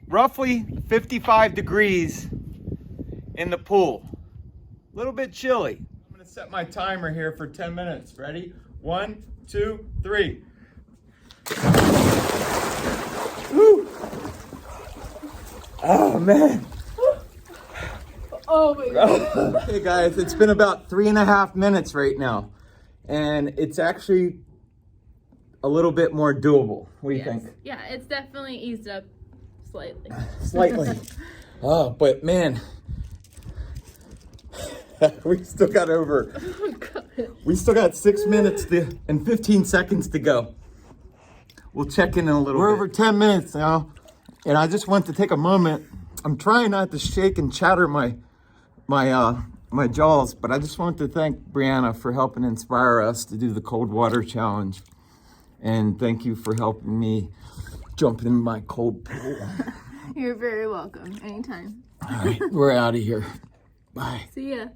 roughly 55 degrees in the pool. A little bit chilly. I'm gonna set my timer here for 10 minutes. Ready? 1, 2, 3. Woo! Oh man. Oh my god. Hey guys, it's been about 3.5 minutes right now. And it's actually a little bit more doable. What do you think? Yeah, it's definitely eased up slightly. Slightly. Oh, but man, we still got we still got 6 minutes and 15 seconds to go. We'll check in a little bit. We're over 10 minutes now, and I just want to take a moment. I'm trying not to shake and chatter my jaws, but I just want to thank Brianna for helping inspire us to do the cold water challenge. And thank you for helping me jump in my cold pool. You're very welcome. Anytime. All right, we're out of here. Bye. See ya.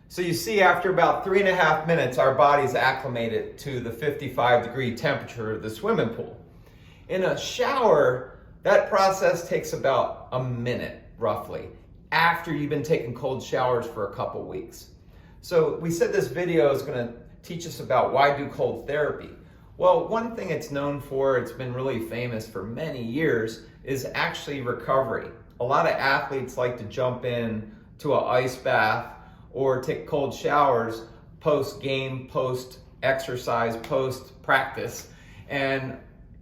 So you see, after about 3.5 minutes, our body's acclimated to the 55-degree temperature of the swimming pool. In a shower, that process takes about a minute, roughly, after you've been taking cold showers for a couple weeks. So we said this video is going to teach us about why do cold therapy. Well, one thing it's known for, it's been really famous for many years, is actually recovery. A lot of athletes like to jump in to an ice bath or take cold showers post-game, post-exercise, post-practice. And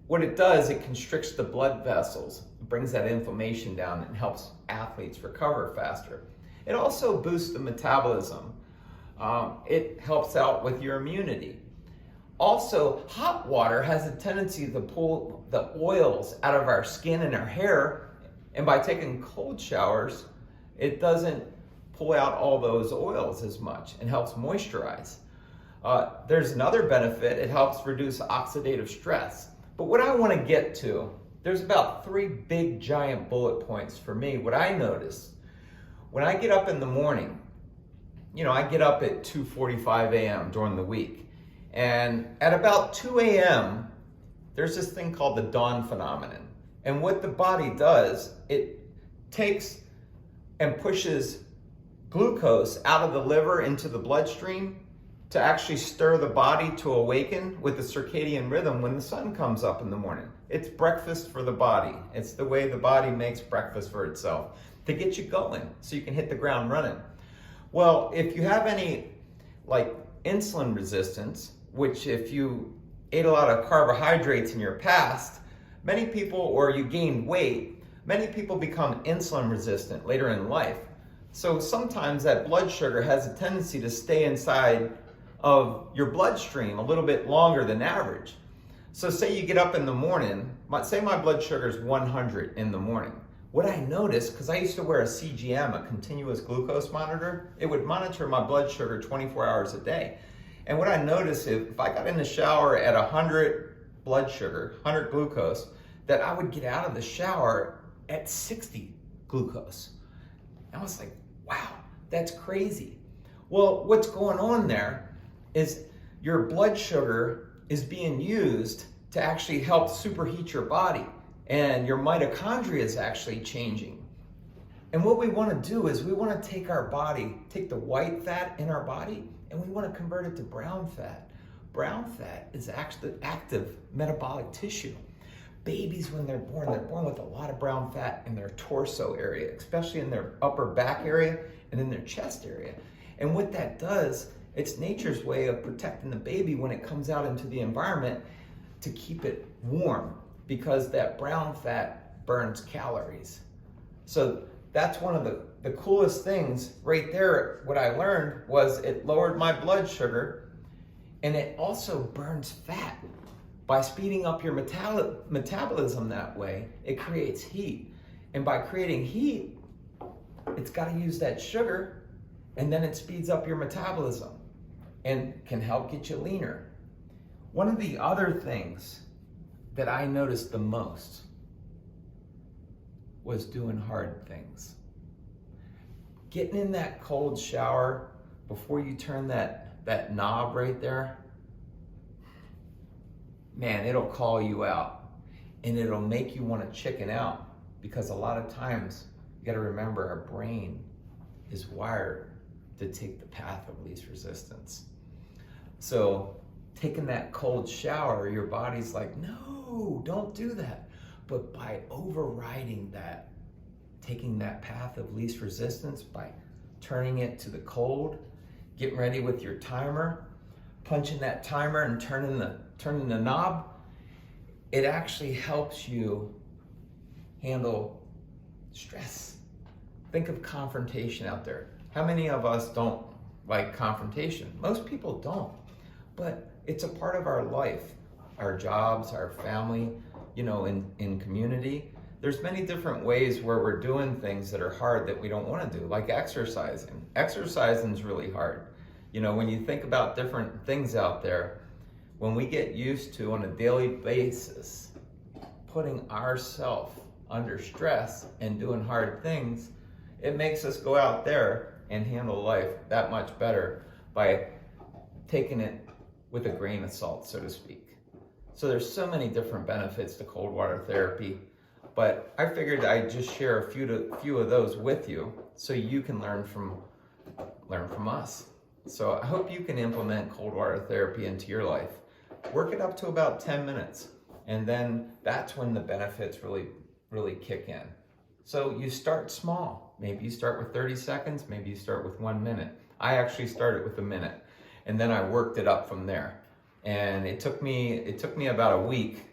what it does, it constricts the blood vessels, brings that inflammation down and helps athletes recover faster. It also boosts the metabolism. It helps out with your immunity. Also, hot water has a tendency to pull the oils out of our skin and our hair, and by taking cold showers, it doesn't pull out all those oils as much and helps moisturize. There's another benefit, it helps reduce oxidative stress. But what I want to get to, there's about 3 big giant bullet points for me. What I notice, when I get up in the morning, I get up at 2:45 a.m. during the week. And at about 2 a.m., there's this thing called the dawn phenomenon. And what the body does, it takes and pushes glucose out of the liver into the bloodstream to actually stir the body to awaken with the circadian rhythm when the sun comes up in the morning. It's breakfast for the body. It's the way the body makes breakfast for itself to get you going so you can hit the ground running. Well, if you have any insulin resistance, which if you ate a lot of carbohydrates in your past, many people, or you gain weight, many people become insulin resistant later in life. So sometimes that blood sugar has a tendency to stay inside of your bloodstream a little bit longer than average. So say you get up in the morning, say my blood sugar is 100 in the morning. What I noticed, because I used to wear a CGM, a continuous glucose monitor, it would monitor my blood sugar 24 hours a day. And what I noticed, if I got in the shower at 100 blood sugar, 100 glucose, that I would get out of the shower at 60 glucose. I was like, wow, that's crazy. Well, what's going on there is your blood sugar is being used to actually help superheat your body, and your mitochondria is actually changing. And what we want to do is we want to take the white fat in our body, and we want to convert it to brown fat. Brown fat is actually active metabolic tissue. Babies, when they're born with a lot of brown fat in their torso area, especially in their upper back area and in their chest area. And what that does, it's nature's way of protecting the baby when it comes out into the environment to keep it warm, because that brown fat burns calories. So that's one of the coolest things right there. What I learned was it lowered my blood sugar, and it also burns fat. By speeding up your metabolism that way, it creates heat. And by creating heat, it's got to use that sugar, and then it speeds up your metabolism and can help get you leaner. One of the other things that I noticed the most was doing hard things. Getting in that cold shower before you turn that knob right there, man, it'll call you out, and it'll make you want to chicken out. because a lot of times you got to remember our brain is wired to take the path of least resistance. So taking that cold shower, your body's like, no, don't do that. But by overriding that, taking that path of least resistance, by turning it to the cold, getting ready with your timer, punching that timer and turning the knob, it actually helps you handle stress. Think of confrontation out there. How many of us don't like confrontation? Most people don't, but it's a part of our life, our jobs, our family, in community. There's many different ways where we're doing things that are hard that we don't want to do, like exercising. Exercising is really hard. When you think about different things out there, when we get used to, on a daily basis, putting ourselves under stress and doing hard things, it makes us go out there and handle life that much better by taking it with a grain of salt, so to speak. So there's so many different benefits to cold water therapy, but I figured I'd just share a few of those with you so you can learn from us. So I hope you can implement cold water therapy into your life. Work it up to about 10 minutes, and then that's when the benefits really kick in. So you start small. Maybe you start with 30 seconds, maybe you start with 1 minute. I actually started with a minute, and then I worked it up from there. And it took me about a week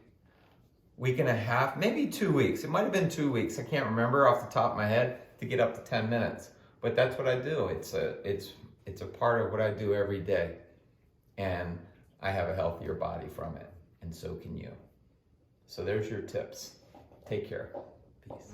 and a half, maybe 2 weeks. It might have been 2 weeks. I can't remember off the top of my head, to get up to 10 minutes. But that's what I do. It's a part of what I do every day. And I have a healthier body from it, and so can you. So there's your tips. Take care. Peace.